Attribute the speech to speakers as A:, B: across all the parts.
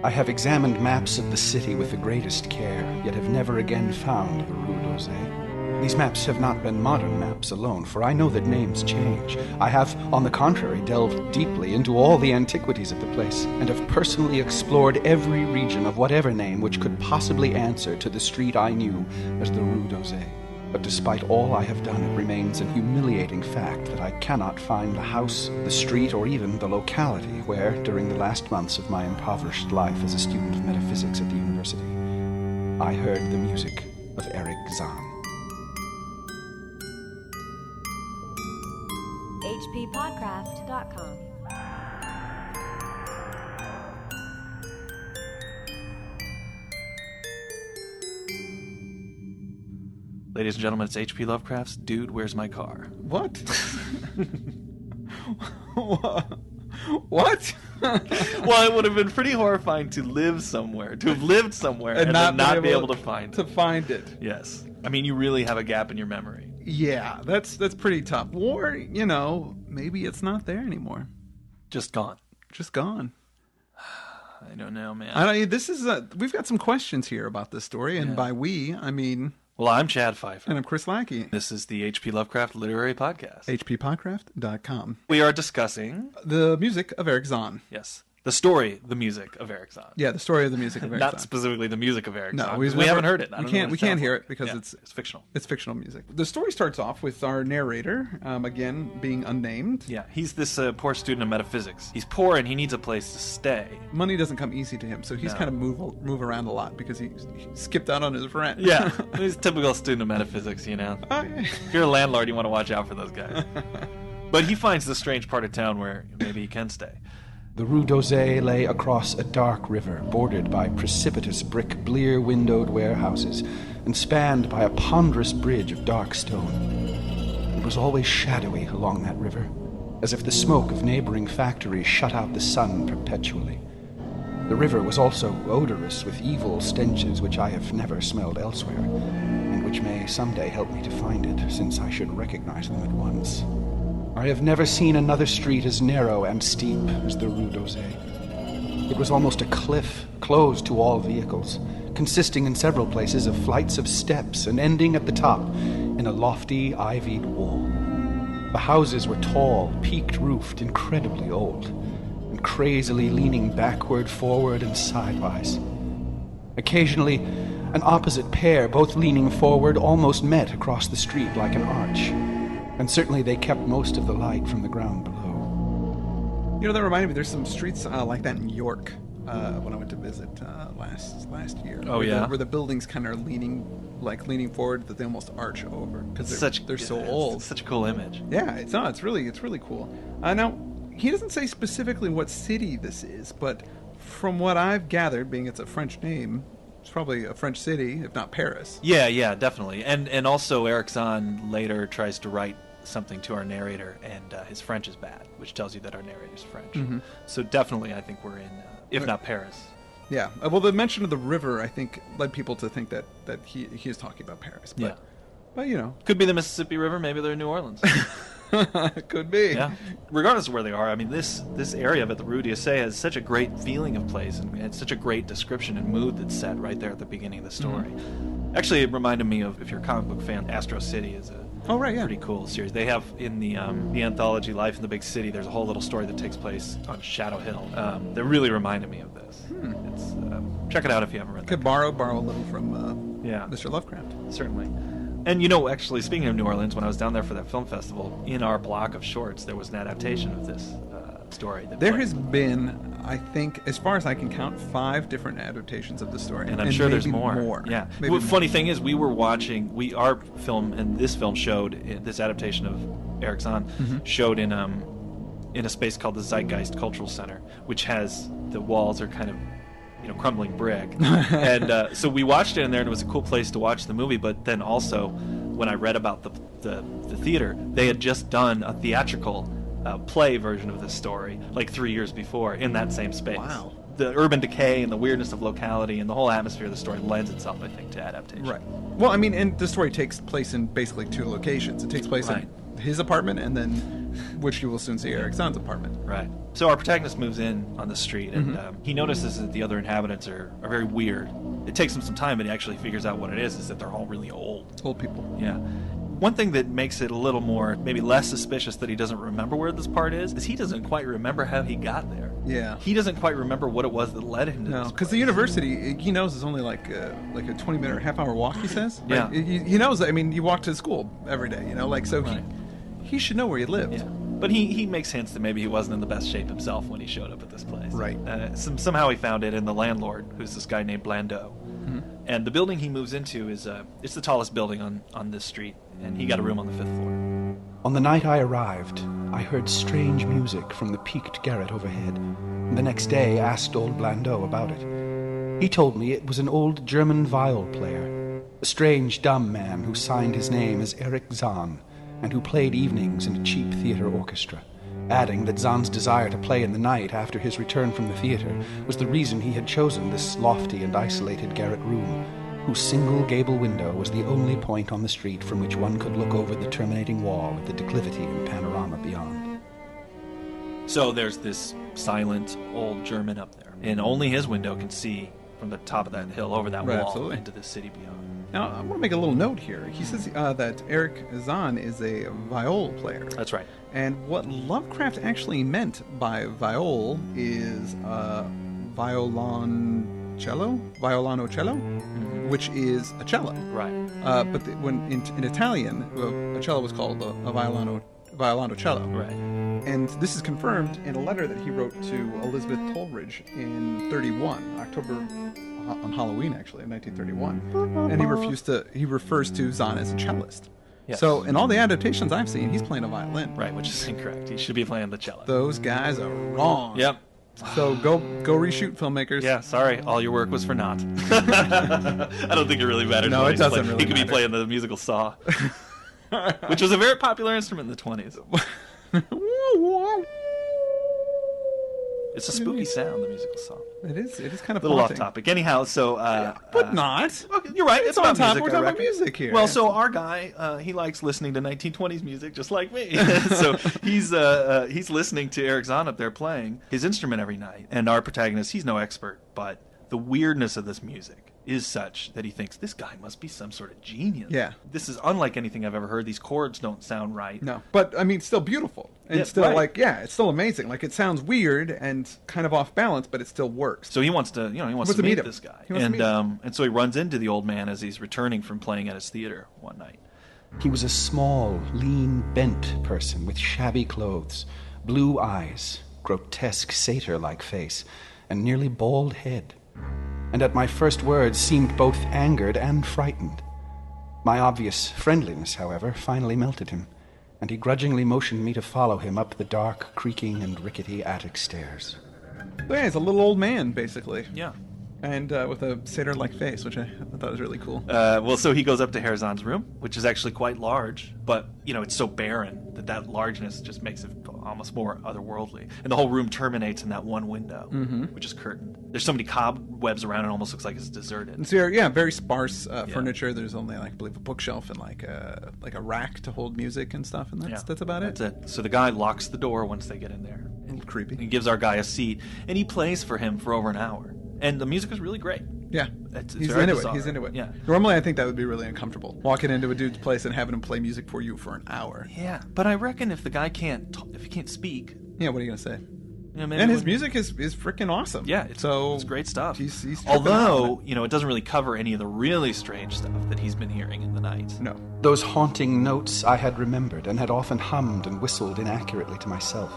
A: I have examined maps of the city with the greatest care, yet have never again found the Rue d'Orsay. These maps have not been modern maps alone, for I know that names change. I have, on the contrary, delved deeply into all the antiquities of the place, and have personally explored every region of whatever name which could possibly answer to the street I knew as the Rue d'Orsay. But despite all I have done, it remains an humiliating fact that I cannot find the house, the street, or even the locality where, during the last months of my impoverished life as a student of metaphysics at the university, I heard the music of Erich Zann.
B: hppodcraft.com.
C: Ladies and gentlemen, it's H.P. Lovecraft's Dude, Where's My Car?
D: What? What?
C: Well, it would have been pretty horrifying to live somewhere, to have lived somewhere, and then not be able to find it.
D: To find it.
C: Yes. I mean, you really have a gap in your memory.
D: Yeah, that's pretty tough. Or, maybe it's not there anymore.
C: Just gone.
D: Just gone.
C: I don't know, man.
D: We've got some questions here about this story, and by we, I mean...
C: Well, I'm Chad Pfeiffer.
D: And I'm Chris Lackey.
C: This is the H.P. Lovecraft Literary Podcast.
D: hppodcraft.com.
C: We are discussing...
D: the music of Erich Zann.
C: Yes. The story, the music of Erich Zann.
D: Yeah, the story of the music of Erich Zann.
C: Not specifically the music of Erich Zann.
D: No,
C: we haven't heard it.
D: We can't hear it because it's
C: fictional.
D: It's fictional music. The story starts off with our narrator, again, being unnamed.
C: Yeah, he's this poor student of metaphysics. He's poor and he needs a place to stay.
D: Money doesn't come easy to him, so he's kind of move around a lot because he skipped out on his rent.
C: Yeah, he's a typical student of metaphysics, If you're a landlord, you want to watch out for those guys. But he finds the strange part of town where maybe he can stay.
A: The Rue d'Orsay lay across a dark river, bordered by precipitous brick, blear-windowed warehouses, and spanned by a ponderous bridge of dark stone. It was always shadowy along that river, as if the smoke of neighboring factories shut out the sun perpetually. The river was also odorous with evil stenches which I have never smelled elsewhere, and which may someday help me to find it, since I should recognize them at once. I have never seen another street as narrow and steep as the Rue d'Orsay. It was almost a cliff, closed to all vehicles, consisting in several places of flights of steps and ending at the top in a lofty, ivied wall. The houses were tall, peaked-roofed, incredibly old, and crazily leaning backward, forward, and sidewise. Occasionally, an opposite pair, both leaning forward, almost met across the street like an arch. And certainly they kept most of the light from the ground below.
D: That reminded me, there's some streets like that in New York when I went to visit last year.
C: Oh, yeah?
D: Where the buildings kind of leaning forward, that they almost arch over because they're so old.
C: It's such a cool image.
D: Yeah, it's really cool. Now, he doesn't say specifically what city this is, but from what I've gathered, being it's a French name, it's probably a French city, if not Paris.
C: Yeah, definitely. And also Erich Zann later tries to write something to our narrator, and his French is bad, which tells you that our narrator's French. Mm-hmm. So definitely I think we're in, if not Paris.
D: Yeah. Well, the mention of the river, I think, led people to think that he is talking about Paris. But, But,
C: Could be the Mississippi River, maybe they're in New Orleans.
D: Could be.
C: Yeah. Regardless of where they are, I mean, this area of it, the Rue d'Orsay, has such a great feeling of place, and it's such a great description and mood that's set right there at the beginning of the story. Mm-hmm. Actually, it reminded me of, if you're a comic book fan, Astro City is a pretty cool series. They have in the anthology Life in the Big City, there's a whole little story that takes place on Shadow Hill. That really reminded me of this. It's check it out if you haven't read it.
D: Could borrow a little from Mr. Lovecraft.
C: Certainly. And actually, speaking of New Orleans, when I was down there for that film festival, in our block of shorts, there was an adaptation of this story.
D: There has been, I think, as far as I can count, 5 different adaptations of the story.
C: And I'm sure there's more. Yeah. The funny thing is, we were watching, our film, and this film showed, this adaptation of Erich Zann, showed in a space called the Zeitgeist Cultural Center, which has, the walls are kind of, crumbling brick. And so we watched it in there, and it was a cool place to watch the movie. But then also, when I read about the theater, they had just done a theatrical play version of this story, like 3 years before, in that same space.
D: Wow.
C: The urban decay and the weirdness of locality and the whole atmosphere of the story lends itself, I think, to adaptation.
D: Right. Well, I mean, and the story takes place in basically 2 locations. It takes place in his apartment and then which you will soon see Erich Zann's apartment.
C: Right. So our protagonist moves in on the street, and he notices that the other inhabitants are very weird. It takes him some time, but he actually figures out what it is that they're all really old.
D: Old people.
C: Yeah. One thing that makes it a little more, maybe less suspicious that he doesn't remember where this part is he doesn't quite remember how he got there.
D: Yeah.
C: He doesn't quite remember what it was that led him to this
D: because the university, he knows, is only like a 20-minute or half-hour walk, he says.
C: Yeah.
D: Right? He knows, you walk to school every day, so
C: right.
D: he should know where he lived.
C: Yeah. But he makes hints that maybe he wasn't in the best shape himself when he showed up at this place.
D: Right.
C: Somehow he found it in the landlord, who's this guy named Blando. Mm-hmm. And the building he moves into is it's the tallest building on this street, and he got a room on the 5th floor.
A: On the night I arrived, I heard strange music from the peaked garret overhead, and the next day asked old Blando about it. He told me it was an old German viol player, a strange dumb man who signed his name as Erich Zann, and who played evenings in a cheap theater orchestra, adding that Zann's desire to play in the night after his return from the theater was the reason he had chosen this lofty and isolated garret room, whose single gable window was the only point on the street from which one could look over the terminating wall with the declivity and panorama beyond.
C: So there's this silent old German up there, and only his window can see from the top of that hill over that wall
D: absolutely.
C: into the city beyond.
D: Now, I want to make a little note here. He says that Erich Zann is a viol player.
C: That's right.
D: And what Lovecraft actually meant by viol is violoncello, which is a cello.
C: Right.
D: But when in Italian, a cello was called a violoncello.
C: Right.
D: And this is confirmed in a letter that he wrote to Elizabeth Coleridge in 31, October, on Halloween, actually, in 1931. And he refers to Zann as a cellist.
C: Yes.
D: So in all the adaptations I've seen, he's playing a violin.
C: Right, which is incorrect. He should be playing the cello.
D: Those guys are wrong.
C: Yep.
D: So go reshoot, filmmakers.
C: Yeah, sorry, all your work was for naught. I don't think it really matters.
D: No, it doesn't really
C: He could
D: matter.
C: be playing the musical saw, which was a very popular instrument in the 20s. It's a spooky sound, the musical saw.
D: It is kind of
C: a little
D: haunting.
C: off topic. Anyhow, so
D: but not.
C: Okay, you're right. It's
D: on
C: about
D: top.
C: music.
D: We're talking about music here.
C: Well, so our guy, he likes listening to 1920s music just like me. So he's listening to Erich Zann up there playing his instrument every night. And our protagonist, he's no expert, but the weirdness of this music is such that he thinks this guy must be some sort of genius.
D: Yeah.
C: This is unlike anything I've ever heard. These chords don't sound right.
D: No, but still beautiful, and still
C: right.
D: it's still amazing. Like, it sounds weird and kind of off balance, but it still works.
C: So he wants to meet this guy, and so he runs into the old man as he's returning from playing at his theater one night.
A: He was a small, lean, bent person with shabby clothes, blue eyes, grotesque satyr-like face, and nearly bald head. And at my first words seemed both angered and frightened. My obvious friendliness, however, finally melted him, and he grudgingly motioned me to follow him up the dark, creaking, and rickety attic stairs.
D: So yeah, he's a little old man, basically.
C: Yeah.
D: And with a satyr-like face, which I thought was really cool.
C: So he goes up to Erich Zann's room, which is actually quite large, but, it's so barren that largeness just makes it almost more otherworldly. And the whole room terminates in that one window, which is curtained. There's so many cobwebs around, it almost looks like it's deserted.
D: And so, very sparse furniture. There's only, I believe, a bookshelf and like a rack to hold music and stuff, and that's about it.
C: That's it. So the guy locks the door once they get in there.
D: A little creepy.
C: He gives our guy a seat, and he plays for him for over an hour. And the music is really great.
D: Yeah.
C: It's
D: He's
C: very
D: into
C: bizarre.
D: it. He's into it.
C: Yeah.
D: Normally, I think that would be really uncomfortable. Walking into a dude's place and having him play music for you for an hour.
C: Yeah. But I reckon if the guy can't speak.
D: Yeah, what are you going to say?
C: Maybe
D: and his music is freaking awesome.
C: Yeah, it's great stuff.
D: He's
C: Although, it doesn't really cover any of the really strange stuff that he's been hearing in the night.
D: No.
A: Those haunting notes I had remembered and had often hummed and whistled inaccurately to myself.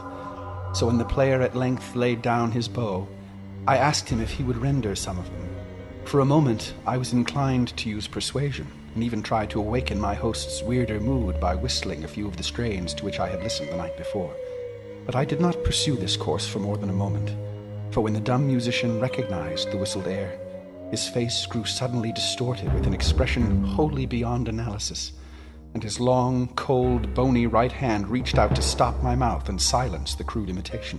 A: So when the player at length laid down his bow, I asked him if he would render some of them. For a moment, I was inclined to use persuasion, and even tried to awaken my host's weirder mood by whistling a few of the strains to which I had listened the night before. But I did not pursue this course for more than a moment, for when the dumb musician recognized the whistled air, his face grew suddenly distorted with an expression wholly beyond analysis, and his long, cold, bony right hand reached out to stop my mouth and silence the crude imitation.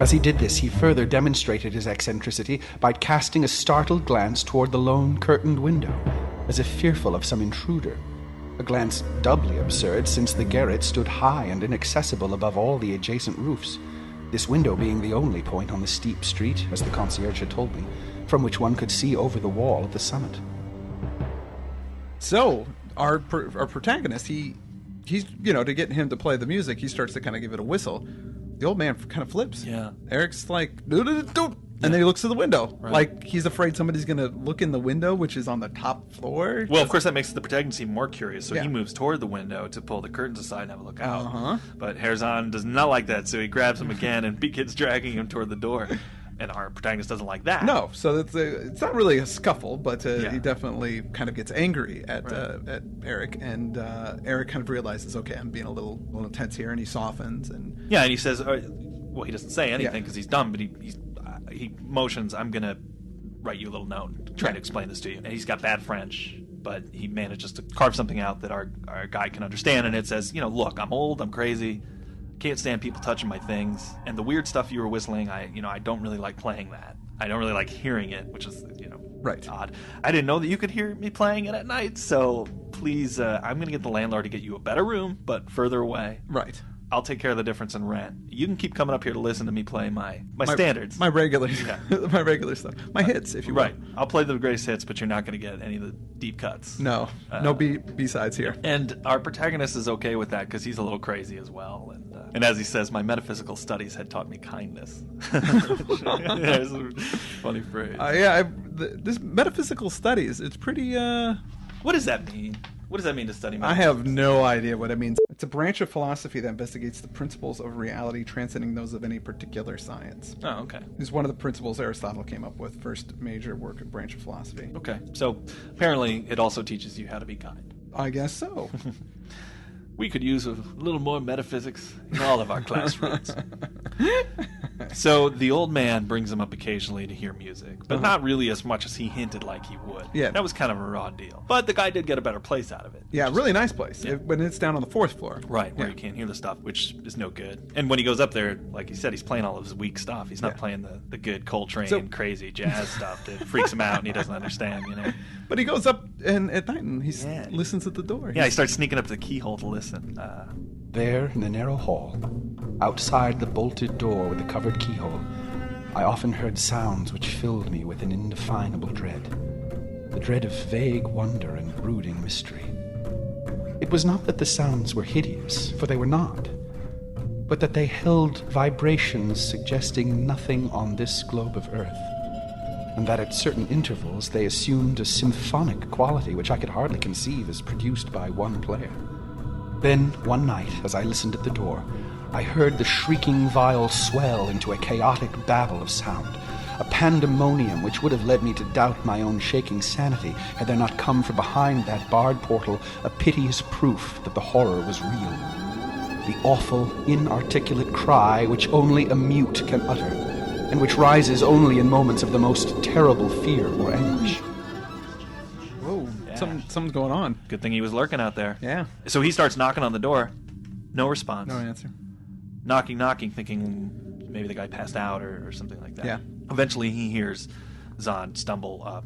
A: As he did this, he further demonstrated his eccentricity by casting a startled glance toward the lone curtained window, as if fearful of some intruder. a glance doubly absurd since the garret stood high and inaccessible above all the adjacent roofs, this window being the only point on the steep street, as the concierge had told me, from which one could see over the wall at the summit.
D: So, our protagonist, he's, to get him to play the music, he starts to kind of give it a whistle. The old man kind of flips.
C: Yeah.
D: Eric's like, don't. And then he looks to the window. Right. Like, he's afraid somebody's going to look in the window, which is on the top floor.
C: Well, of course, that makes the protagonist seem more curious. So he moves toward the window to pull the curtains aside and have a look out.
D: Uh-huh.
C: But Erich Zann does not like that, so he grabs him again and begins dragging him toward the door. And our protagonist doesn't like that.
D: No, so it's not really a scuffle, but he definitely kind of gets angry at Erich, and Erich kind of realizes, okay, I'm being a little intense here, and he softens. And
C: he says, well, he doesn't say anything because he's dumb, but he motions, I'm going to write you a little note, trying to explain this to you. And he's got bad French, but he manages to carve something out that our guy can understand, and it says, look, I'm old, I'm crazy, can't stand people touching my things, and the weird stuff you were whistling, I don't really like playing that. I don't really like hearing it, which is, odd. I didn't know that you could hear me playing it at night, so please, I'm going to get the landlord to get you a better room, but further away.
D: Right.
C: I'll take care of the difference in rent. You can keep coming up here to listen to me play my standards.
D: My regular my regular stuff. My hits, if you will.
C: Right. I'll play the greatest hits, but you're not going to get any of the deep cuts.
D: No. No B-sides here.
C: And our protagonist is okay with that because he's a little crazy as well. And as he says, my metaphysical studies had taught me kindness. It's a funny phrase.
D: This metaphysical studies, it's pretty...
C: What does that mean? What does that mean to study metaphysics?
D: I have no idea what it means. It's a branch of philosophy that investigates the principles of reality transcending those of any particular science.
C: Oh, okay.
D: It's one of the principles Aristotle came up with, first major work in branch of philosophy.
C: Okay, so apparently it also teaches you how to be kind.
D: I guess so.
C: We could use a little more metaphysics in all of our classrooms. So the old man brings him up occasionally to hear music, but not really as much as he hinted like he would.
D: Yeah.
C: That was kind of a raw deal. But the guy did get a better place out of it.
D: Yeah, really nice place.
C: Yeah.
D: When it's down on the 4th floor.
C: Right, where you can't hear the stuff, which is no good. And when he goes up there, like he said, he's playing all of his weak stuff. He's not playing the good Coltrane, crazy jazz stuff that freaks him out and he doesn't understand,
D: But he goes up at night and he listens at the door.
C: Yeah, he starts sneaking up to the keyhole to listen.
A: There, in the narrow hall, outside the bolted door with the covered keyhole, I often heard sounds which filled me with an indefinable dread. The dread of vague wonder and brooding mystery. It was not that the sounds were hideous, for they were not, but that they held vibrations suggesting nothing on this globe of earth, and that at certain intervals they assumed a symphonic quality which I could hardly conceive as produced by one player. Then, one night, as I listened at the door, I heard the shrieking viol swell into a chaotic babble of sound, a pandemonium which would have led me to doubt my own shaking sanity had there not come from behind that barred portal a piteous proof that the horror was real. The awful, inarticulate cry which only a mute can utter, and which rises only in moments of the most terrible fear or anguish.
D: Whoa, something's going on.
C: Good thing he was lurking out there.
D: Yeah.
C: So he starts knocking on the door. No response.
D: No answer.
C: Knocking, thinking maybe the guy passed out or something like that.
D: Yeah.
C: Eventually he hears Zann stumble up,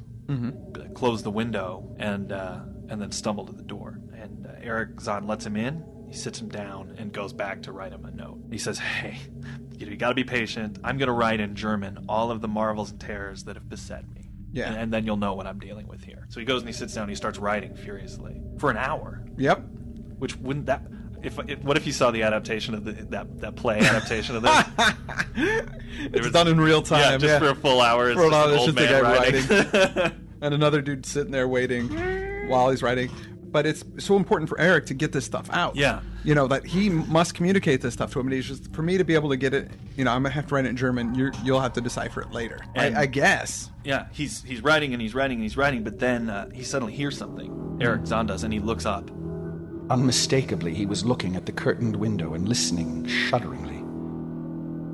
C: close the window, and then stumble to the door. And Erich Zann lets him in. He sits him down and goes back to write him a note. He says, hey, you got to be patient. I'm going to write in German all of the marvels and terrors that have beset me.
D: Yeah.
C: And then you'll know what I'm dealing with here. So he goes and he sits down and he starts writing furiously for an hour.
D: Yep.
C: Which wouldn't that... what if you saw the adaptation of that play adaptation of this?
D: It's done in real time.
C: Yeah, just for a full hour. It's just an old man writing.
D: And another dude sitting there waiting while he's writing. But it's so important for Erich to get this stuff out.
C: Yeah.
D: That he must communicate this stuff to him. And he's just, for me to be able to get it, I'm going to have to write it in German. You'll have to decipher it later. I guess.
C: Yeah, he's writing and he's writing and he's writing, but then he suddenly hears something. Erich Zann does, and he looks up.
A: Unmistakably, he was looking at the curtained window and listening shudderingly.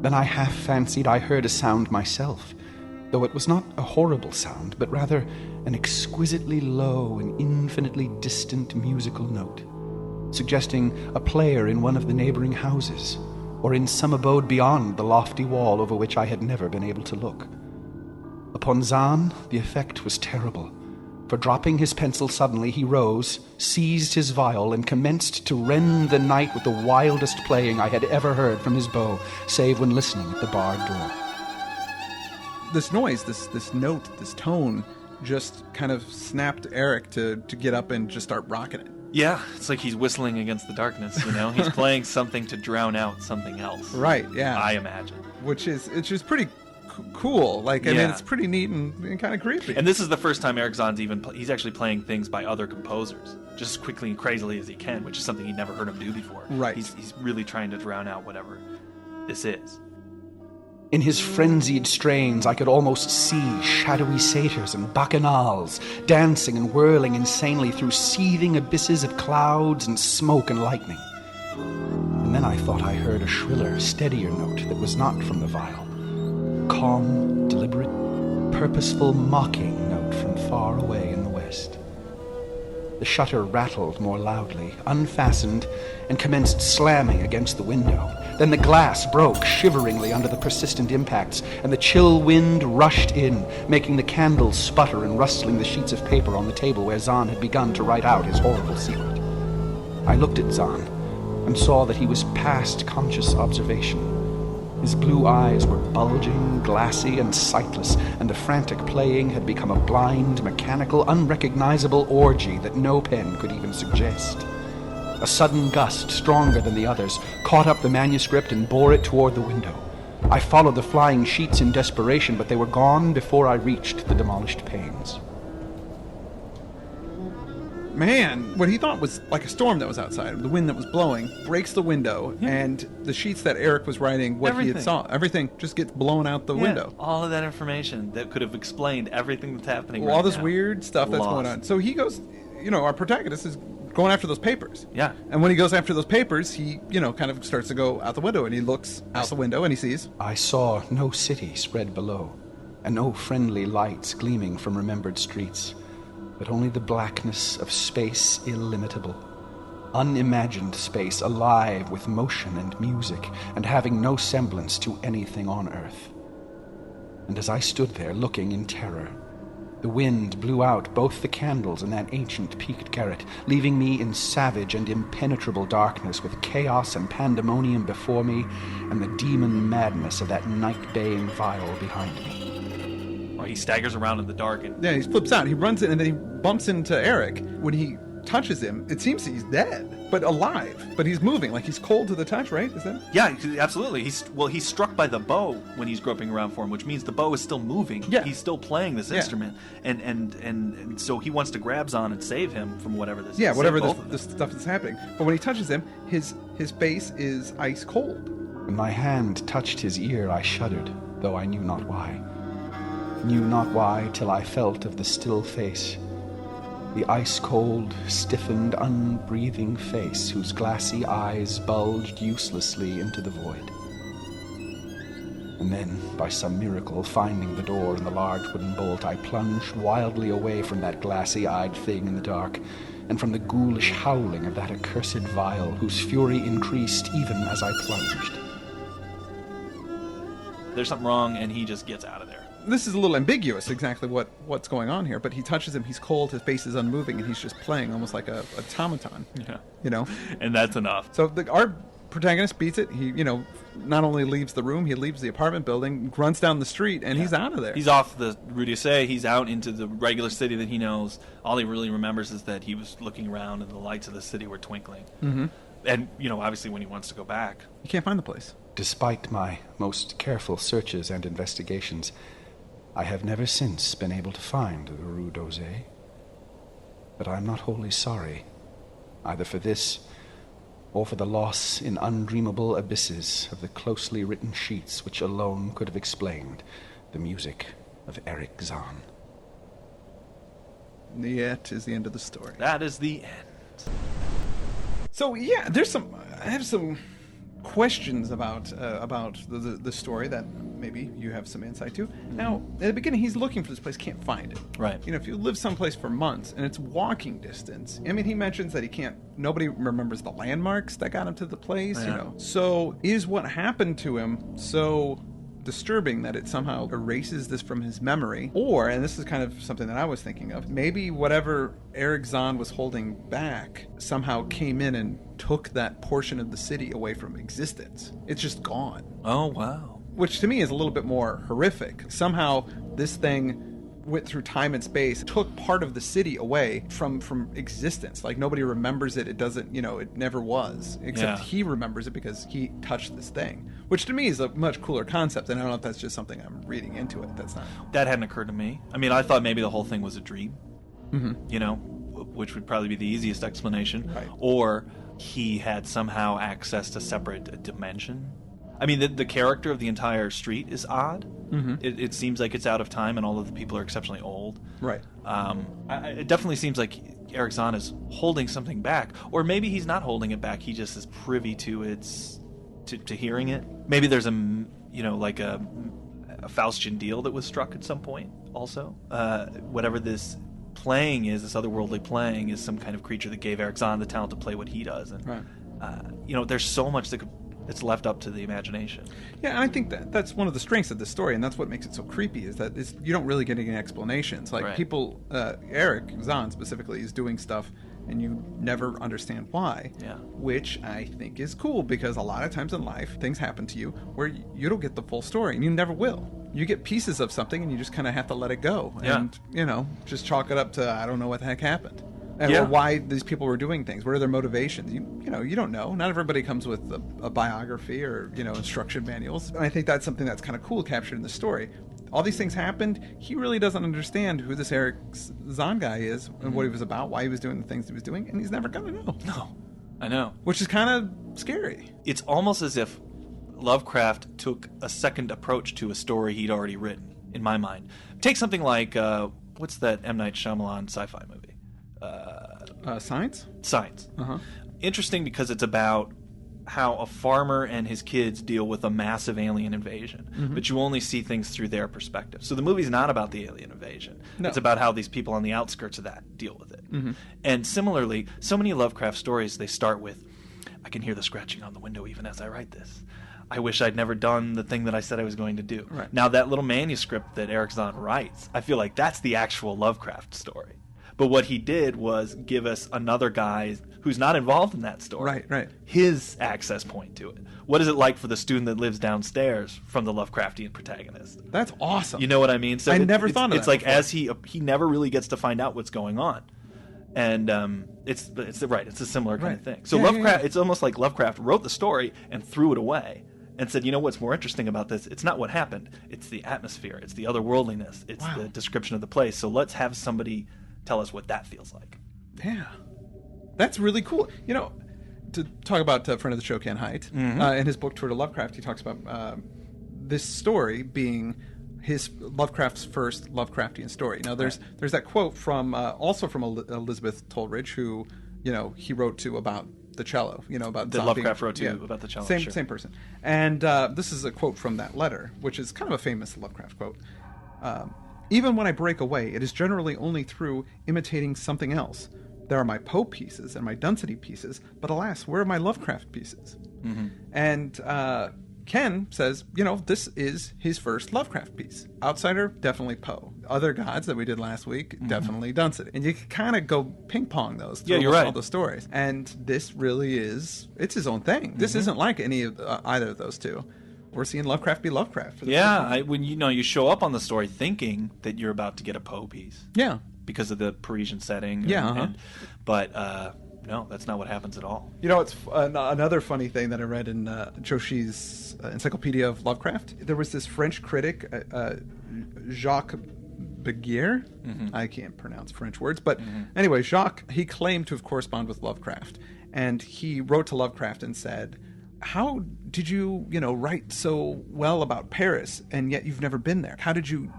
A: Then I half fancied I heard a sound myself, though it was not a horrible sound, but rather an exquisitely low and infinitely distant musical note, suggesting a player in one of the neighboring houses, or in some abode beyond the lofty wall over which I had never been able to look. Upon Zann, the effect was terrible, For dropping his pencil suddenly, he rose, seized his viol, and commenced to rend the night with the wildest playing I had ever heard from his bow, save when listening at the barred door.
D: This noise, this note, this tone, just kind of snapped Erich to get up and just start rocking it.
C: Yeah, it's like he's whistling against the darkness, you know? He's playing something to drown out something else.
D: Right, yeah.
C: I imagine.
D: It's just pretty cool. Like, I mean, it's pretty neat and kind of creepy.
C: And this is the first time Erich Zann's he's actually playing things by other composers, just as quickly and crazily as he can, which is something he'd never heard him do before.
D: Right.
C: He's really trying to drown out whatever this is.
A: In his frenzied strains, I could almost see shadowy satyrs and bacchanals dancing and whirling insanely through seething abysses of clouds and smoke and lightning. And then I thought I heard a shriller, steadier note that was not from the viol. A calm, deliberate, purposeful, mocking note from far away in the west. The shutter rattled more loudly, unfastened, and commenced slamming against the window. Then the glass broke shiveringly under the persistent impacts, and the chill wind rushed in, making the candles sputter and rustling the sheets of paper on the table where Zann had begun to write out his horrible secret. I looked at Zann and saw that he was past conscious observation. His blue eyes were bulging, glassy, and sightless, and the frantic playing had become a blind, mechanical, unrecognizable orgy that no pen could even suggest. A sudden gust, stronger than the others, caught up the manuscript and bore it toward the window. I followed the flying sheets in desperation, but they were gone before I reached the demolished panes.
D: Man, what he thought was like a storm that was outside, the wind that was blowing, breaks the window, and the sheets that Erich was writing, he had saw, everything just gets blown out the window.
C: All of that information that could have explained everything that's happening
D: all this weird stuff that's going on. So he goes, our protagonist is going after those papers.
C: Yeah.
D: And when he goes after those papers, he, kind of starts to go out the window, and he looks out the window and he sees.
A: I saw no city spread below, and no friendly lights gleaming from remembered streets, but only the blackness of space illimitable. Unimagined space alive with motion and music, and having no semblance to anything on earth. And as I stood there looking in terror, the wind blew out both the candles in that ancient peaked garret, leaving me in savage and impenetrable darkness with chaos and pandemonium before me and the demon madness of that night-baying viol behind me.
C: He staggers around in the dark.
D: Yeah, he flips out. He runs in, and then he bumps into Erich. When he touches him, it seems he's dead, but alive. But he's moving, like he's cold to the touch, right? Is that?
C: Yeah, absolutely. He's struck by the bow when he's groping around for him, which means the bow is still moving.
D: Yeah.
C: He's still playing this instrument, and so he wants to grab Zann and save him from whatever this.
D: Yeah, whatever this stuff that's happening. But when he touches him, his face is ice cold.
A: When my hand touched his ear, I shuddered, though I knew not why. Knew not why till I felt of the still face, the ice-cold, stiffened, unbreathing face whose glassy eyes bulged uselessly into the void. And then, by some miracle, finding the door and the large wooden bolt, I plunged wildly away from that glassy-eyed thing in the dark, and from the ghoulish howling of that accursed viol whose fury increased even as I plunged.
C: There's something wrong, and he just gets out of there.
D: This is a little ambiguous exactly what's going on here, but he touches him, he's cold, his face is unmoving, and he's just playing almost like a automaton.
C: Yeah. And that's enough.
D: So our protagonist beats it. He, not only leaves the room, he leaves the apartment building, runs down the street, and he's out of there.
C: He's off the Rue d'Orsay. He's out into the regular city that he knows. All he really remembers is that he was looking around and the lights of the city were twinkling.
D: Mm-hmm.
C: And, obviously when he wants to go back,
D: he can't find the place.
A: Despite my most careful searches and investigations, I have never since been able to find the Rue d'Orsay. But I am not wholly sorry, either for this or for the loss in undreamable abysses of the closely written sheets which alone could have explained the music of Erich Zann.
D: That is the end of the story.
C: That is the end.
D: So yeah, I have some questions about the story that maybe you have some insight to. Now, at the beginning, he's looking for this place, can't find it.
C: Right.
D: If you live someplace for months and it's walking distance, I mean, he mentions that nobody remembers the landmarks that got him to the place,
C: Yeah.
D: So is what happened to him so disturbing that it somehow erases this from his memory. Or, and this is kind of something that I was thinking of, maybe whatever Erich Zann was holding back somehow came in and took that portion of the city away from existence. It's just gone.
C: Oh, wow.
D: Which to me is a little bit more horrific. Somehow this thing went through time and space, took part of the city away from existence. Like, nobody remembers it. It doesn't, it never was. Except he remembers it because he touched this thing. Which to me is a much cooler concept, and I don't know if that's just something I'm reading into it. That's not...
C: That hadn't occurred to me. I mean, I thought maybe the whole thing was a dream, which would probably be the easiest explanation.
D: Right.
C: Or he had somehow accessed a separate dimension. I mean, the character of the entire street is odd. Mm-hmm. It seems like it's out of time, and all of the people are exceptionally old.
D: Right.
C: It definitely seems like Erich Zann is holding something back, or maybe he's not holding it back. He just is privy to to hearing it. Maybe there's a Faustian deal that was struck at some point. Also, whatever this playing is, this otherworldly playing, is some kind of creature that gave Erich Zann the talent to play what he does. And
D: right.
C: There's so much it's left up to the imagination.
D: Yeah, and I think that's one of the strengths of this story, and that's what makes it so creepy, is that you don't really get any explanations. Like,
C: right.
D: people, Erich Zann specifically, is doing stuff, and you never understand why.
C: Yeah.
D: Which I think is cool, because a lot of times in life, things happen to you where you don't get the full story, and you never will. You get pieces of something, and you just kind of have to let it go.
C: Yeah.
D: And, just chalk it up to, I don't know what the heck happened.
C: Yeah.
D: Or why these people were doing things. What are their motivations? You don't know. Not everybody comes with a biography or instruction manuals. And I think that's something that's kind of cool captured in the story. All these things happened. He really doesn't understand who this Erich Zann guy is and what he was about, why he was doing the things he was doing, and he's never gonna know.
C: No, I know.
D: Which is kind of scary.
C: It's almost as if Lovecraft took a second approach to a story he'd already written. In my mind, take something like what's that M. Night Shyamalan sci-fi movie?
D: Science?
C: Science.
D: Uh-huh.
C: Interesting because it's about how a farmer and his kids deal with a massive alien invasion, but you only see things through their perspective. So the movie's not about the alien invasion.
D: No.
C: It's about how these people on the outskirts of that deal with it. And similarly, so many Lovecraft stories, they start with, I can hear the scratching on the window even as I write this. I wish I'd never done the thing that I said I was going to do.
D: Right.
C: Now, that little manuscript that Erich Zann writes, I feel like that's the actual Lovecraft story. But what he did was give us another guy who's not involved in that story.
D: Right.
C: His access point to it. What is it like for the student that lives downstairs from the Lovecraftian protagonist?
D: That's awesome.
C: You know what I mean? So
D: I never thought of that.
C: It's like
D: before.
C: as he never really gets to find out what's going on. And it's a similar kind of thing. So Lovecraft, it's almost like Lovecraft wrote the story and threw it away and said, what's more interesting about this? It's not what happened. It's the atmosphere. It's the otherworldliness. It's the description of the place. So let's have somebody tell us what that feels like.
D: Yeah. That's really cool. To talk about a friend of the show, Ken Haidt, in his book Tour to Lovecraft, he talks about this story being Lovecraft's first Lovecraftian story. Now, there's that quote from also from Elizabeth Tollridge, who he wrote to about the cello. About
C: the Lovecraft wrote to about the cello.
D: Same person. And this is a quote from that letter, which is kind of a famous Lovecraft quote. Even when I break away, it is generally only through imitating something else. There are my Poe pieces and my Dunsany pieces, but alas, where are my Lovecraft pieces? And Ken says, this is his first Lovecraft piece. Outsider, definitely Poe. Other gods that we did last week, definitely Dunsany. And you can kind of go ping pong those through all the stories. And this really it's his own thing. This isn't like any of either of those two. We're seeing Lovecraft be Lovecraft.
C: When you show up on the story thinking that you're about to get a Poe piece.
D: Yeah.
C: Because of the Parisian setting. But no, that's not what happens at all.
D: It's another funny thing that I read in Joshi's Encyclopedia of Lovecraft. There was this French critic, Jacques Beguier. I can't pronounce French words, but anyway, Jacques, he claimed to have corresponded with Lovecraft. And he wrote to Lovecraft and said, how did you, write so well about Paris, and yet you've never been there? How did you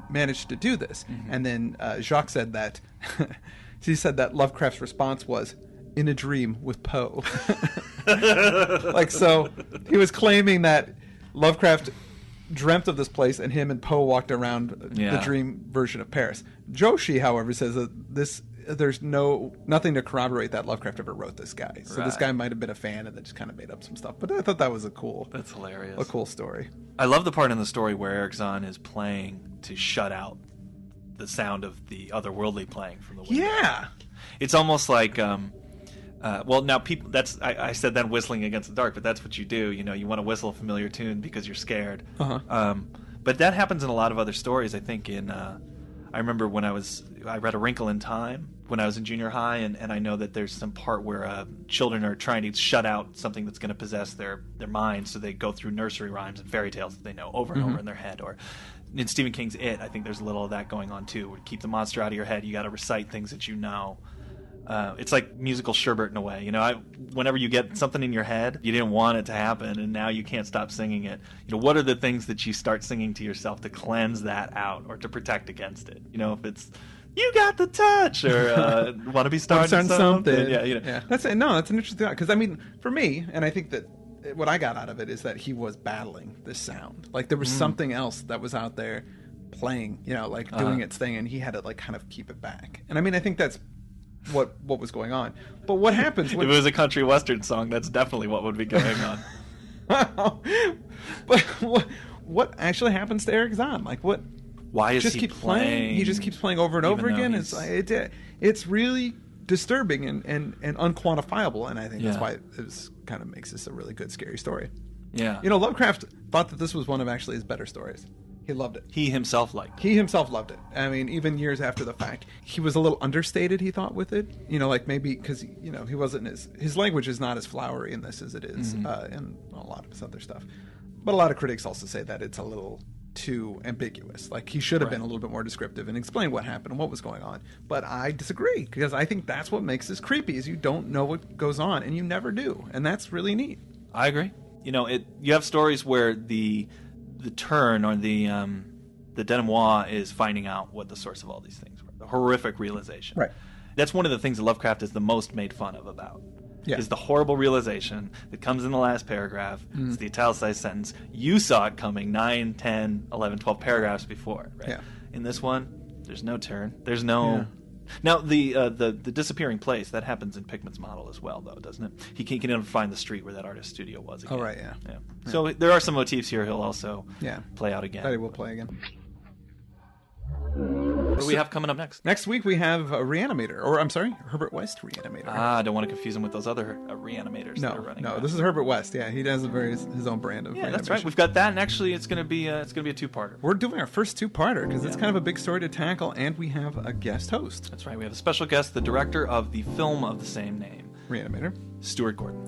D: manage to do this? And then Jacques said that, he said that Lovecraft's response was, in a dream with Poe. So he was claiming that Lovecraft dreamt of this place, and him and Poe walked around the dream version of Paris. Joshi, however, says that this there's nothing to corroborate that Lovecraft ever wrote this guy. So this guy might have been a fan and then just kind of made up some stuff. But I thought that was
C: That's hilarious.
D: A cool story.
C: I love the part in the story where Erich Zann is playing to shut out the sound of the otherworldly playing from the window.
D: Yeah.
C: It's almost like, well, now people. I said that whistling against the dark, but that's what you do. You want to whistle a familiar tune because you're scared. But that happens in a lot of other stories. I think I remember when I read A Wrinkle in Time when I was in junior high, and I know that there's some part where children are trying to shut out something that's going to possess their minds, so they go through nursery rhymes and fairy tales that they know over and over in their head. Or in Stephen King's It, I think there's a little of that going on too. Where to keep the monster out of your head, you got to recite things that you know. It's like musical sherbet in a way. Whenever you get something in your head, you didn't want it to happen, and now you can't stop singing it. What are the things that you start singing to yourself to cleanse that out or to protect against it? If it's "You Got the Touch" or "Want to Be Starting Something."
D: Yeah. That's an interesting thought, because for me, and I think that what I got out of it is that he was battling this sound. Like there was something else that was out there playing, doing its thing, and he had to kind of keep it back. And I think that's what was going on. But what happens when...
C: If it was a country western song, that's definitely what would be going on.
D: But what actually happens to Erich Zann?
C: Why is
D: just
C: he
D: keep playing? He just keeps playing over and over again. It's really disturbing and unquantifiable, and I think that's why it kind of makes this a really good scary story.
C: Yeah.
D: Lovecraft thought that this was one of actually his better stories. He loved it.
C: He himself liked it.
D: He himself loved it. Even years after the fact, he was a little understated, he thought, with it. Maybe because, he wasn't his language is not as flowery in this as it is in a lot of his other stuff. But a lot of critics also say that it's a little too ambiguous. He should have been a little bit more descriptive and explain what happened and what was going on. But I disagree, because I think that's what makes this creepy, is you don't know what goes on, and you never do. And that's really neat.
C: I agree. You have stories where the turn or the denouement is finding out what the source of all these things were. The horrific realization.
D: Right.
C: That's one of the things that Lovecraft is the most made fun of about. Yeah. Is the horrible realization that comes in the last paragraph. It's the italicized sentence. You saw it coming 9, 10, 11, 12 paragraphs before. Right? Yeah. In this one, there's no turn. There's no... Yeah. Now, the disappearing place, that happens in Pickman's model as well, though, doesn't it? He can never find the street where that artist's studio was again.
D: Oh, right, yeah.
C: So there are some motifs here he'll also play out again.
D: That he will play again.
C: What do we have coming up next?
D: Next week we have a Reanimator, or I'm sorry, Herbert West Reanimator.
C: I don't want to confuse him with those other Reanimators that are running.
D: No, this is Herbert West. Yeah, he does his own brand of.
C: Yeah, that's right. We've got that, and actually, it's going to be a two-parter.
D: We're doing our first two-parter because it's kind of a big story to tackle, and we have a guest host.
C: That's right. We have a special guest, the director of the film of the same name,
D: Reanimator,
C: Stuart Gordon.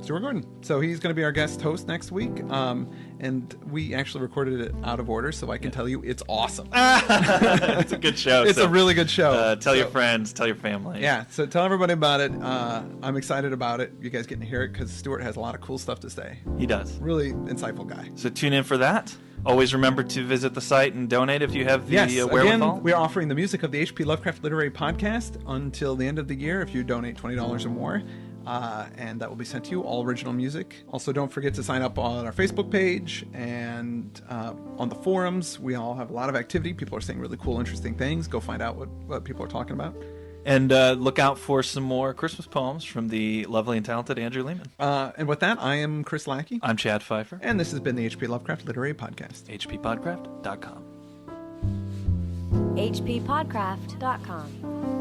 D: So he's going to be our guest host next week, and we actually recorded it out of order, so I can tell you it's awesome.
C: It's a good show.
D: It's a really good show.
C: Tell your friends, tell your family.
D: Yeah, so tell everybody about it. I'm excited about it. You guys getting to hear it because Stuart has a lot of cool stuff to say.
C: He does.
D: Really insightful guy.
C: So tune in for that. Always remember to visit the site and donate if you have the wherewithal.
D: Again, we are offering the music of the H.P. Lovecraft Literary Podcast until the end of the year if you donate $20 or more. And that will be sent to you, all original music. Also, don't forget to sign up on our Facebook page and on the forums. We all have a lot of activity. People are saying really cool, interesting things. Go find out what people are talking about.
C: And look out for some more Christmas poems from the lovely and talented Andrew Lehman.
D: And with that, I am Chris Lackey.
C: I'm Chad Pfeiffer.
D: And this has been the H.P. Lovecraft Literary Podcast.
C: hppodcraft.com.
B: hppodcraft.com.